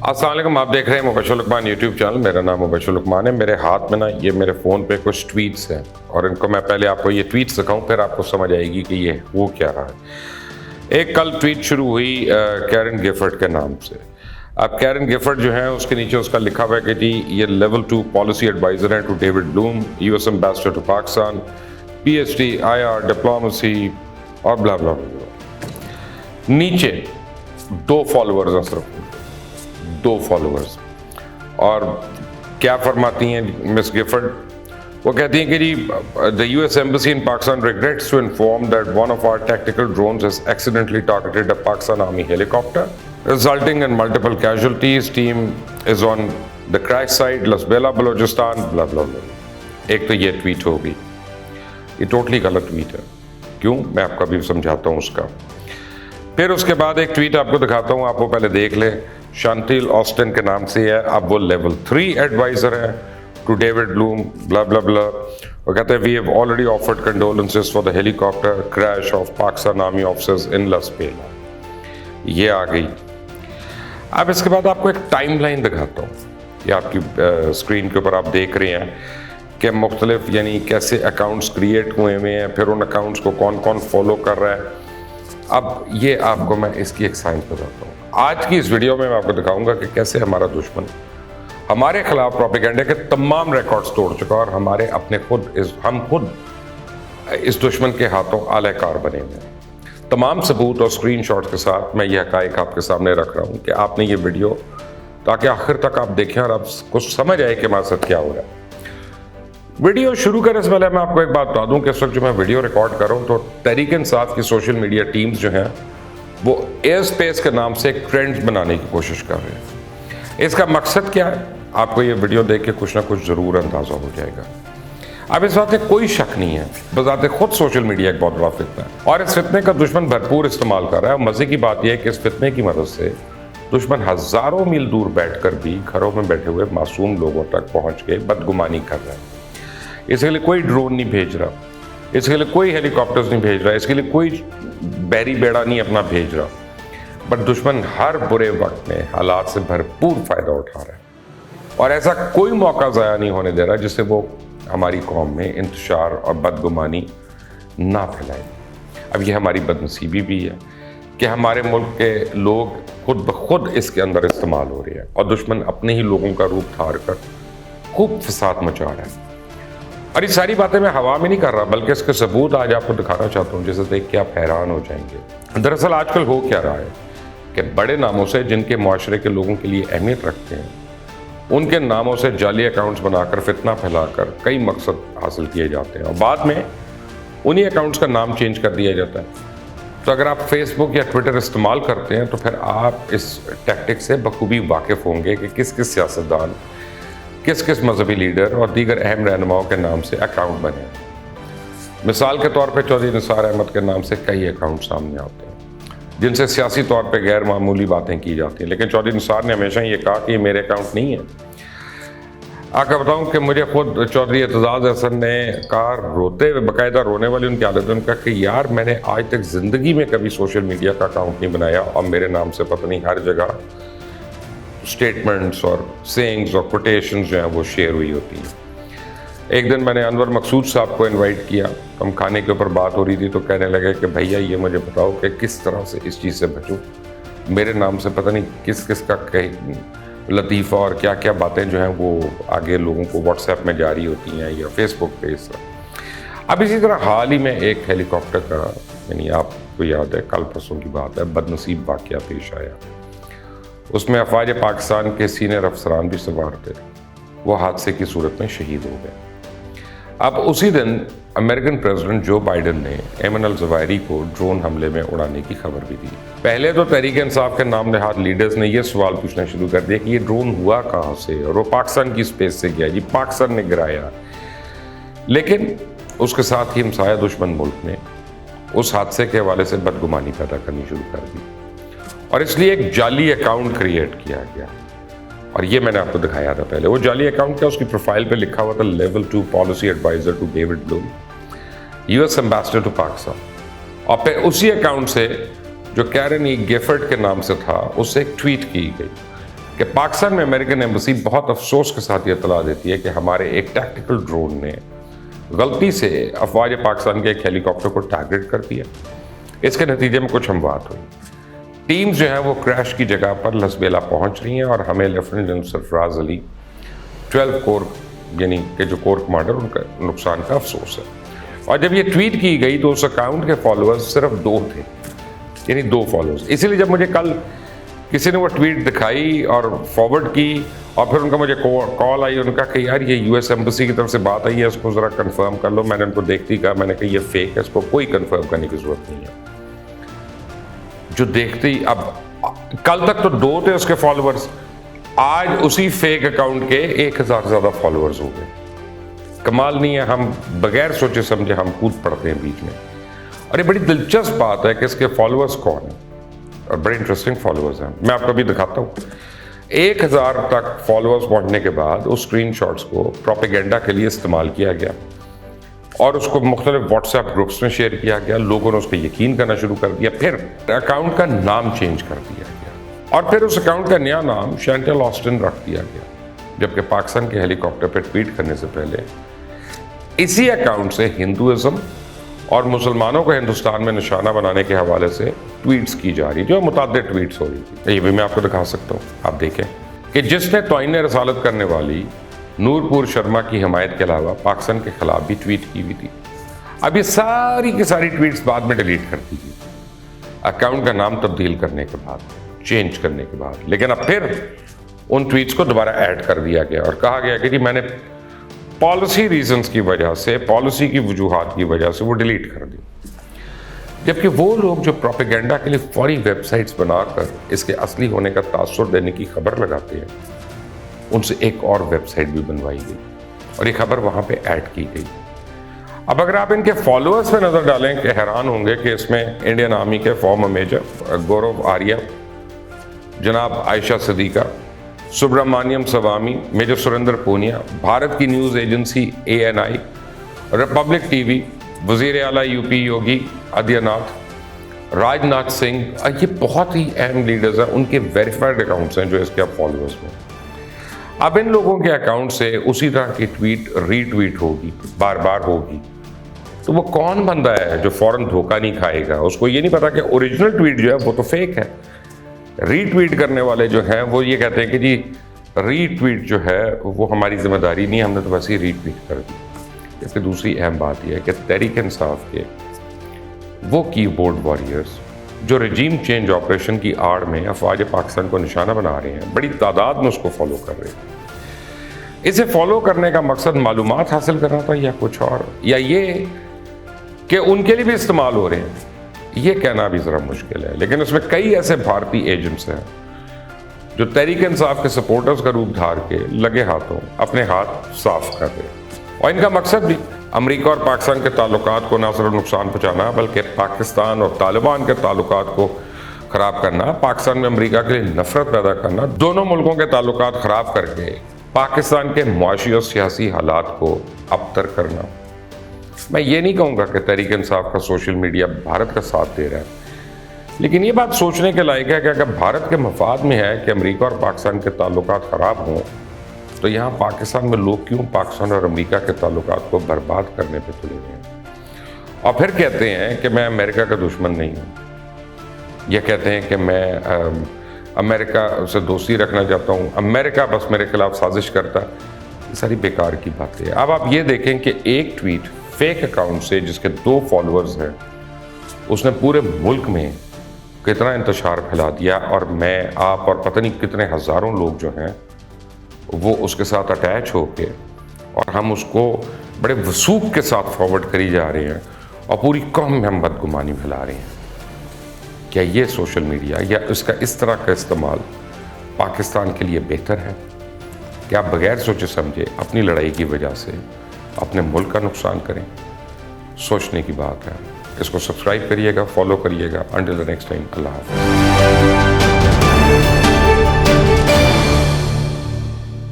السلام علیکم، آپ دیکھ رہے ہیں مبشر لقمان یوٹیوب چینل. میرا نام مبشر لقمان ہے. میرے ہاتھ میں نا یہ میرے فون پہ کچھ ٹویٹس ہیں اور ان کو میں پہلے آپ کو یہ ٹویٹس دکھاؤں پھر آپ کو سمجھ آئے گی کہ یہ وہ کیا رہا ہے. ایک کل ٹویٹ شروع ہوئی کیرن گفورڈ کے نام سے. اب کیرن گفورڈ جو ہیں اس کے نیچے اس کا لکھا ہوا ہے کہ جی یہ لیول 2 پالیسی ایڈوائزر ہیں to David Bloom, U S ambassador to Pakistan, P H D IR diplomacy اور بلا بلا بلا. نیچے 2 فالوورز ہیں، صرف 2 فالوورز. اور کیا فرماتی ہیں مس گفورڈ؟ وہ کہتی ہیں کہ جی the U S embassy in Pakistan regrets to inform that one of our tactical drones has accidentally targeted a Pakistan army helicopter resulting in multiple casualties. Team is on the crash site, Lasbela Balochistan blah blah بلا. ایک تو یہ tweet ہوگی، یہ totally غلط tweet ہے. کیوں؟ میں آپ کو بھی سمجھاتا ہوں اس کا. پھر اس کے بعد ایک ٹویٹ آپ کو دکھاتا ہوں، آپ وہ پہلے دیکھ لیں. شانتیل آسٹن کے نام سے ہے، اب وہ لیول 3 ایڈوائزر ہے to David Bloom blah blah blah. وہ کہتے ہیں we have already offered condolences for the helicopter crash of Pakistan army officers in Lasbela. یہ آ گئی. اب اس کے بعد آپ کو ایک ٹائم لائن دکھاتا ہوں. یہ آپ کی اسکرین کے اوپر آپ دیکھ رہے ہیں کہ مختلف یعنی کیسے اکاؤنٹس کریٹ ہوئے ہوئے ہیں، پھر ان اکاؤنٹس کو کون کون فالو کر رہا ہے. اب یہ آپ کو میں اس کی ایک سائنس بتاتا ہوں. آج کی اس ویڈیو میں آپ کو دکھاؤں گا کہ کیسے ہمارا دشمن ہمارے خلاف پروپیگنڈے کے تمام ریکارڈز توڑ چکا اور ہمارے اپنے ہم خود اس دشمن کے ہاتھوں آلہ کار بنے ہوئے ہیں. تمام ثبوت اور اسکرین شاٹ کے ساتھ میں یہ حقائق آپ کے سامنے رکھ رہا ہوں کہ آپ نے یہ ویڈیو تاکہ آخر تک آپ دیکھیں اور آپ کو سمجھ آئے کہ ہمارے ساتھ کیا ہو رہا ہے. ویڈیو شروع کرنے سے پہلے میں آپ کو ایک بات بتا دوں کہ اس وقت جو میں ویڈیو ریکارڈ کر رہا ہوں تو تحریک انصاف کی سوشل میڈیا ٹیمز جو ہیں وہ ایئر اسپیس کے نام سے ایک ٹرینڈ بنانے کی کوشش کر رہے ہیں. اس کا مقصد کیا ہے؟ آپ کو یہ ویڈیو دیکھ کے کچھ نہ کچھ ضرور اندازہ ہو جائے گا. اب اس بات میں کوئی شک نہیں ہے، بذات خود سوشل میڈیا ایک بہت بڑا فتنہ ہے اور اس فتنے کا دشمن بھرپور استعمال کر رہا ہے. مزے کی بات یہ ہے کہ اس فتنے کی مدد سے دشمن ہزاروں میل دور بیٹھ کر بھی گھروں میں بیٹھے ہوئے معصوم لوگوں تک پہنچ کے بدگمانی کر رہا ہے. اس کے لیے کوئی ڈرون نہیں بھیج رہا، اس کے لیے کوئی ہیلی کاپٹرز نہیں بھیج رہا، اس کے لیے کوئی بحری بیڑا نہیں اپنا بھیج رہا. بٹ دشمن ہر برے وقت میں حالات سے بھرپور فائدہ اٹھا رہا ہے اور ایسا کوئی موقع ضائع نہیں ہونے دے رہا جس سے وہ ہماری قوم میں انتشار اور بدگمانی نہ پھیلائے. اب یہ ہماری بدنصیبی بھی ہے کہ ہمارے ملک کے لوگ خود بخود اس کے اندر استعمال ہو رہے ہیں اور دشمن اپنے ہی لوگوں کا روپ دھار کر خوب فساد مچا رہا ہے. اور یہ ساری باتیں میں ہوا میں نہیں کر رہا بلکہ اس کے ثبوت آج آپ کو دکھانا چاہتا ہوں جسے دیکھ کے آپ حیران ہو جائیں گے. دراصل آج کل ہو کیا رہا ہے کہ بڑے ناموں سے جن کے معاشرے کے لوگوں کے لیے اہمیت رکھتے ہیں ان کے ناموں سے جعلی اکاؤنٹس بنا کر فتنہ پھیلا کر کئی مقصد حاصل کیے جاتے ہیں اور بعد میں انہی اکاؤنٹس کا نام چینج کر دیا جاتا ہے. تو اگر آپ فیس بک یا ٹویٹر استعمال کرتے ہیں تو پھر آپ اس ٹیکٹک سے بخوبی واقف ہوں گے کہ کس کس سیاستدان، کس کس مذہبی لیڈر اور دیگر اہم رہنماؤں کے نام سے اکاؤنٹ بنے ہیں. مثال کے طور پہ چودھری نثار احمد کے نام سے کئی اکاؤنٹ سامنے آتے ہیں جن سے سیاسی طور پہ غیر معمولی باتیں کی جاتی ہیں، لیکن چودھری نثار نے ہمیشہ یہ کہا کہ یہ میرے اکاؤنٹ نہیں ہے. آپ کو بتاؤں کہ مجھے خود چودھری اعتزاز احسن نے کہا، روتے ہوئے، باقاعدہ رونے والی ان کی حالت میں، کہا کہ یار میں نے آج تک زندگی میں کبھی سوشل میڈیا کا اکاؤنٹ نہیں بنایا اور میرے نام سے پتہ نہیں ہر جگہ اسٹیٹمنٹس اور سینگز اور کوٹیشنز جو ہیں وہ شیئر ہوئی ہوتی ہیں. ایک دن میں نے انور مقصود صاحب کو انوائٹ کیا، ہم کھانے کے اوپر بات ہو رہی تھی تو کہنے لگے کہ بھیا یہ مجھے بتاؤ کہ کس طرح سے اس چیز سے بچوں، میرے نام سے پتہ نہیں کس کس کا لطیفہ اور کیا کیا باتیں جو ہیں وہ آگے لوگوں کو واٹس ایپ میں جاری ہوتی ہیں یا فیس بک پہ اس طرح. اب اسی طرح حال ہی میں ایک ہیلی کاپٹر کا یعنی آپ کو یاد ہے کل پرسوں کی بات ہے بدنصیب واقعہ پیش آیا. اس میں افواج پاکستان کے سینئر افسران بھی سوار تھے، وہ حادثے کی صورت میں شہید ہو گئے. اب اسی دن امریکن پریزیڈنٹ جو بائیڈن نے ایمن الظواہری کو ڈرون حملے میں اڑانے کی خبر بھی دی. پہلے تو تحریک انصاف کے نام نہاد لیڈرز نے یہ سوال پوچھنا شروع کر دیا کہ یہ ڈرون ہوا کہاں سے اور وہ پاکستان کی اسپیس سے گیا، جی پاکستان نے گرایا. لیکن اس کے ساتھ ہی ہمسایہ دشمن ملک نے اس حادثے کے حوالے سے بدگمانی پیدا کرنی شروع کر دی اور اس لیے ایک جعلی اکاؤنٹ کریٹ کیا گیا. اور یہ میں نے آپ کو دکھایا تھا پہلے. وہ جعلی اکاؤنٹ کیا، اس کی پروفائل پہ لکھا ہوا تھا level 2 policy adviser to David Bloom, U S ambassador to Pakistan. اور پھر اسی اکاؤنٹ سے جو کیرن گفورڈ کے نام سے تھا اس سے ایک ٹویٹ کی گئی کہ پاکستان میں امریکن ایمبیسی بہت افسوس کے ساتھ یہ اطلاع دیتی ہے کہ ہمارے ایک ٹیکٹیکل ڈرون نے غلطی سے افواج پاکستان کے ایک ہیلی کاپٹر کو ٹارگیٹ کر دیا. اس کے نتیجے میں کچھ اموات ہوئی. ٹیمز جو ہیں وہ کریش کی جگہ پر لسبیلا پہنچ رہی ہیں اور ہمیں لیفٹیننٹ جنرل سرفراز علی 12 کور یعنی کہ جو کور کمانڈر ان کا نقصان کا افسوس ہے. اور جب یہ ٹویٹ کی گئی تو اس اکاؤنٹ کے فالوورز صرف 2 تھے, یعنی 2 فالوورز. اسی لیے جب مجھے کل کسی نے وہ ٹویٹ دکھائی اور فارورڈ کی اور پھر ان کا مجھے کال آئی, ان کا کہ یار یہ یو ایس ایمبیسی کی طرف سے بات آئی ہے, اس کو ذرا کنفرم کر لو. میں نے ان کو دیکھتی کہا, میں نے کہا یہ فیک ہے, اس کو کوئی کنفرم کرنے کی ضرورت نہیں ہے. جو دیکھتے ہی اب کل تک تو 2 تھے اس کے فالوورز, آج اسی فیک اکاؤنٹ کے 1000 سے زیادہ فالوورز ہو گئے. کمال نہیں ہے, ہم بغیر سوچے سمجھے ہم کود پڑتے ہیں بیچ میں. اور یہ بڑی دلچسپ بات ہے کہ اس کے فالوورز کون ہیں اور بڑے انٹرسٹنگ فالوورز ہیں. میں آپ کو بھی دکھاتا ہوں. 1000 تک فالوورز پہنچنے کے بعد اس اسکرین شاٹس کو پروپیگنڈا کے لیے استعمال کیا گیا اور اس کو مختلف واٹس ایپ گروپس میں شیئر کیا گیا. لوگوں نے اس پہ یقین کرنا شروع کر دیا. پھر اکاؤنٹ کا نام چینج کر دیا گیا اور پھر اس اکاؤنٹ کا نیا نام شینٹل آسٹن رکھ دیا گیا, جبکہ پاکستان کے ہیلی کاپٹر پہ ٹویٹ کرنے سے پہلے اسی اکاؤنٹ سے ہندوازم اور مسلمانوں کو ہندوستان میں نشانہ بنانے کے حوالے سے ٹویٹس کی جا رہی, جو متعدد ٹویٹس ہو رہی تھی. یہ بھی میں آپ کو دکھا سکتا ہوں, آپ دیکھیں کہ جس نے توہین رسالت کرنے والی نور پور شرما کی حمایت کے علاوہ پاکستان کے خلاف بھی ٹویٹ کی ہوئی تھی. اب یہ ساری کی ساری ٹویٹس بعد میں ڈیلیٹ کر دی گئی اکاؤنٹ کا نام تبدیل کرنے کے بعد, چینج کرنے کے بعد. لیکن اب پھر ان ٹویٹس کو دوبارہ ایڈ کر دیا گیا اور کہا گیا کہ جی میں نے پالیسی ریزنز کی وجہ سے, پالیسی کی وجوہات کی وجہ سے وہ ڈیلیٹ کر دی. جبکہ وہ لوگ جو پروپیگنڈا کے لیے فوری ویب سائٹس بنا کر اس کے اصلی ہونے کا تاثر دینے کی خبر لگاتے ہیں, ان سے ایک اور ویب سائٹ بھی بنوائی گئی اور یہ خبر وہاں پہ ایڈ کی گئی. اب اگر آپ ان کے فالوورز پہ نظر ڈالیں کہ حیران ہوں گے کہ اس میں انڈین آرمی کے فارمر میجر گورو آریہ, جناب عائشہ صدیقہ, سبرامانیم سوامی, میجر سریندر پونیا, بھارت کی news agency ANI, republic T V, وزیر اعلیٰ UP یوگی آدتیہ ناتھ, راج ناتھ سنگھ, یہ بہت ہی اہم لیڈرز ہیں. ان کے ویریفائڈ اکاؤنٹس ہیں جو اس کے اب فالوورز ہیں. اب ان لوگوں کے اکاؤنٹ سے اسی طرح کی ٹویٹ ری ٹویٹ ہوگی, بار بار ہوگی. تو وہ کون بندہ ہے جو فوراً دھوکہ نہیں کھائے گا؟ اس کو یہ نہیں پتا کہ اوریجنل ٹویٹ جو ہے وہ تو فیک ہے. ری ٹویٹ کرنے والے جو ہیں وہ یہ کہتے ہیں کہ جی ری ٹویٹ جو ہے وہ ہماری ذمہ داری نہیں, ہم نے تو بس ہی ری ٹویٹ کر دی. اس کی دوسری اہم بات یہ ہے کہ تحریک انصاف کے وہ کی بورڈ واریئرز جو رجیم چینج آپریشن کی آڑ میں افواج پاکستان کو نشانہ بنا رہے ہیں, بڑی تعداد میں اس کو فالو کر رہے ہیں. اسے فالو کرنے کا مقصد معلومات حاصل کرنا تھا یا کچھ اور, یا یہ کہ ان کے لیے بھی استعمال ہو رہے ہیں, یہ کہنا بھی ذرا مشکل ہے. لیکن اس میں کئی ایسے بھارتی ایجنٹس ہیں جو تحریک انصاف کے سپورٹرز کا روپ دھار کے لگے ہاتھوں اپنے ہاتھ صاف کر رہے ہیں. اور ان کا مقصد بھی امریکہ اور پاکستان کے تعلقات کو نہ صرف نقصان پہنچانا بلکہ پاکستان اور طالبان کے تعلقات کو خراب کرنا, پاکستان میں امریکہ کے لیے نفرت پیدا کرنا, دونوں ملکوں کے تعلقات خراب کر کے پاکستان کے معاشی اور سیاسی حالات کو ابتر کرنا. میں یہ نہیں کہوں گا کہ تحریک انصاف کا سوشل میڈیا بھارت کا ساتھ دے رہا ہے, لیکن یہ بات سوچنے کے لائق ہے کہ اگر بھارت کے مفاد میں ہے کہ امریکہ اور پاکستان کے تعلقات خراب ہوں, تو یہاں پاکستان میں لوگ کیوں پاکستان اور امریکہ کے تعلقات کو برباد کرنے پہ تلے ہوئے ہیں اور پھر کہتے ہیں کہ میں امریکہ کا دشمن نہیں ہوں, یہ کہتے ہیں کہ میں امریکہ سے دوستی رکھنا چاہتا ہوں, امریکہ بس میرے خلاف سازش کرتا. یہ ساری بیکار کی باتیں. اب آپ یہ دیکھیں کہ ایک ٹویٹ فیک اکاؤنٹ سے جس کے 2 فالوورز ہیں, اس نے پورے ملک میں کتنا انتشار پھیلا دیا, اور میں, آپ اور پتہ نہیں کتنے ہزاروں لوگ جو ہیں وہ اس کے ساتھ اٹیچ ہو کے, اور ہم اس کو بڑے وثوق کے ساتھ فارورڈ کری جا رہے ہیں اور پوری قوم میں ہم بدگمانی پھیلا رہے ہیں. کیا یہ سوشل میڈیا یا اس کا اس طرح کا استعمال پاکستان کے لیے بہتر ہے کہ آپ بغیر سوچے سمجھے اپنی لڑائی کی وجہ سے اپنے ملک کا نقصان کریں؟ سوچنے کی بات ہے. اس کو سبسکرائب کریے گا, فالو کریے گا. انٹل دی نیکسٹ ٹائم, اللہ حافظ.